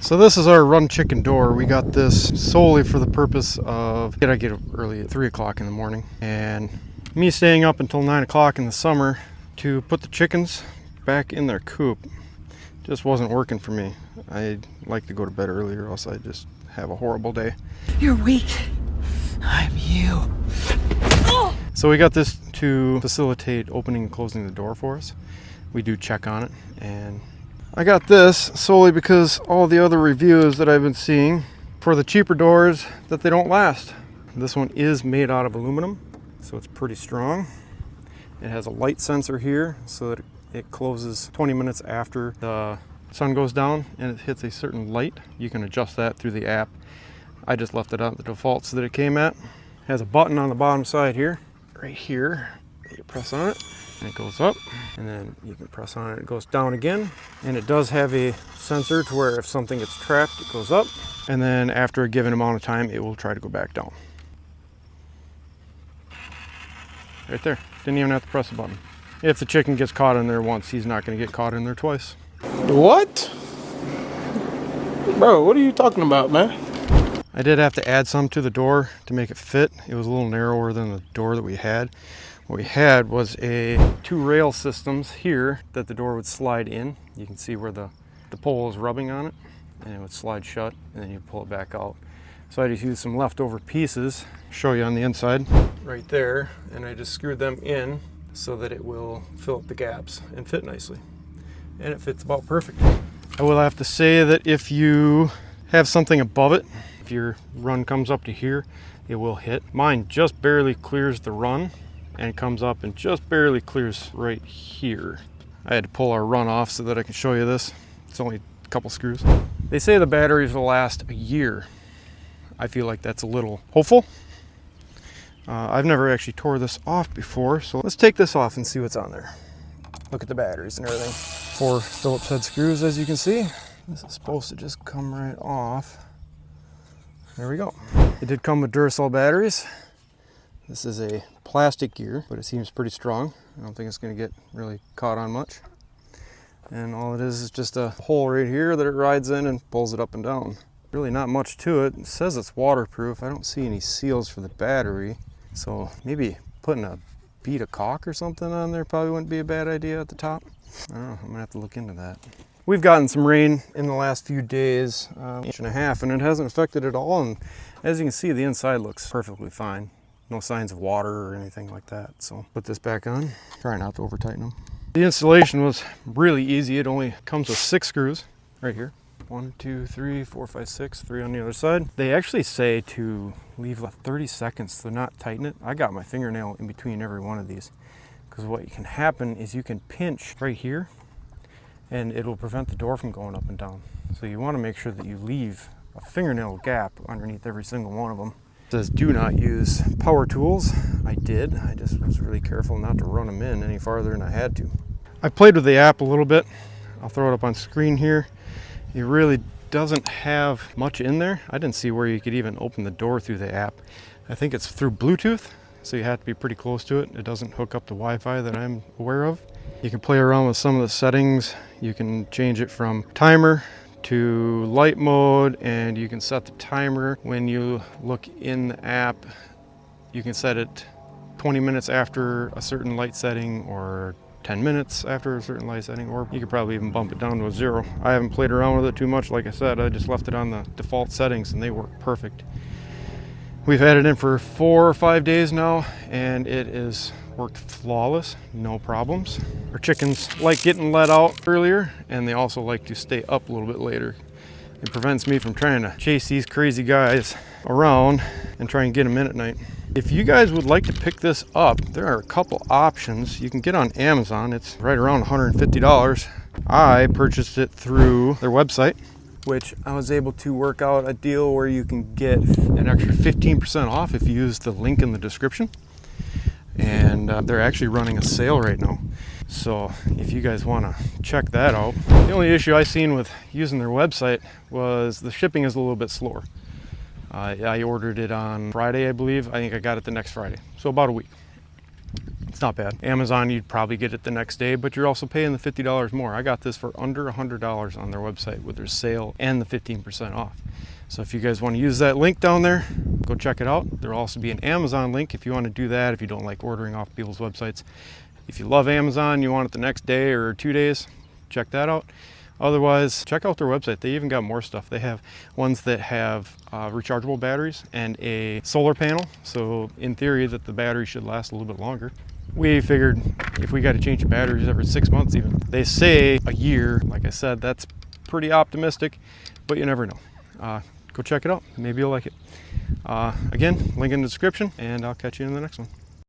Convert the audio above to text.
So this is our Run Chicken door. We got this solely for the purpose of, I get up early at 3 o'clock in the morning, and me staying up until 9 o'clock in the summer to put the chickens back in their coop just wasn't working for me. I like to go to bed earlier, or else I just have a horrible day. You're weak. I'm you. So we got this to facilitate opening and closing the door for us. We do check on it, and I got this solely because all the other reviews that I've been seeing for the cheaper doors, that they don't last. This one is made out of aluminum, so it's pretty strong. It has a light sensor here so that it closes 20 minutes after the sun goes down and it hits a certain light. You can adjust that through the app. I just left it at the defaults that it came at. It has a button on the bottom side here, right here. You press on it and it goes up, and then you can press on it, it goes down again. And it does have a sensor to where if something gets trapped, it goes up, and then after a given amount of time, it will try to go back down. Right there, didn't even have to press the button. If the chicken gets caught in there once, he's not going to get caught in there twice. What? Bro, what are you talking about, man? I did have to add some to the door to make it fit. It was a little narrower than the door that we had. What we had was two rail systems here that the door would slide in. You can see where the pole is rubbing on it, and it would slide shut, and then you pull it back out. So I just used some leftover pieces, show you on the inside, right there, and I just screwed them in so that it will fill up the gaps and fit nicely. And it fits about perfect. I will have to say that if you have something above it, if your run comes up to here, it will hit. Mine just barely clears the run and comes up and just barely clears right here. I had to pull our run off so that I can show you this. It's only a couple screws. They say the batteries will last a year. I feel like that's a little hopeful. I've never actually tore this off before, so let's take this off and see what's on there. Look at the batteries and everything. 4 Phillips head screws, as you can see. This is supposed to just come right off. There we go. It did come with Duracell batteries. This is a plastic gear, but it seems pretty strong. I don't think it's going to get really caught on much. And all it is just a hole right here that it rides in and pulls it up and down. Really not much to it. It says it's waterproof. I don't see any seals for the battery. So maybe putting a bead of caulk or something on there probably wouldn't be a bad idea at the top. I don't know, I'm gonna have to look into that. We've gotten some rain in the last few days, inch and a half, and it hasn't affected it at all. And as you can see, the inside looks perfectly fine. No signs of water or anything like that. So put this back on. Try not to over tighten them. The installation was really easy. It only comes with 6 screws right here. 1, 2, 3, 4, 5, 6, 3 on the other side. They actually say to leave 30 seconds to not tighten it. I got my fingernail in between every one of these, because what can happen is you can pinch right here and it will prevent the door from going up and down. So you want to make sure that you leave a fingernail gap underneath every single one of them. It says do not use power tools. I did. I just was really careful not to run them in any farther than I had to. I played with the app a little bit. I'll throw it up on screen here. It really doesn't have much in there. I didn't see where you could even open the door through the app. I think it's through Bluetooth, so you have to be pretty close to it. It doesn't hook up to Wi-Fi that I'm aware of. You can play around with some of the settings. You can change it from timer to light mode, and you can set the timer when you look in the app. You can set it 20 minutes after a certain light setting, or 10 minutes after a certain light setting, or you could probably even bump it down to a 0. I haven't played around with it too much. Like I said, I just left it on the default settings and they work perfect. We've had it in for 4 or 5 days now, and it is worked flawless, no problems. Our chickens like getting let out earlier, and they also like to stay up a little bit later. It prevents me from trying to chase these crazy guys around and try and get them in at night. If you guys would like to pick this up, there are a couple options. You can get on Amazon. It's right around $150. I purchased it through their website, which I was able to work out a deal where you can get an extra 15% off if you use the link in the description. And they're actually running a sale right now. So if you guys want to check that out. The only issue I seen with using their website was the shipping is a little bit slower. I ordered it on Friday, I believe. I think I got it the next Friday, so about a week. It's not bad. Amazon, you'd probably get it the next day, but you're also paying the $50 more. I got this for under $100 on their website with their sale and the 15% off. So if you guys want to use that link down there, go check it out. There'll also be an Amazon link if you want to do that, if you don't like ordering off people's websites. If you love Amazon, you want it the next day or 2 days, check that out. Otherwise, check out their website. They even got more stuff. They have ones that have rechargeable batteries and a solar panel. So in theory that the battery should last a little bit longer. We figured if we got to change the batteries every 6 months even. They say a year. Like I said, that's pretty optimistic, but you never know. Go check it out. Maybe you'll like it. Again, link in the description, and I'll catch you in the next one.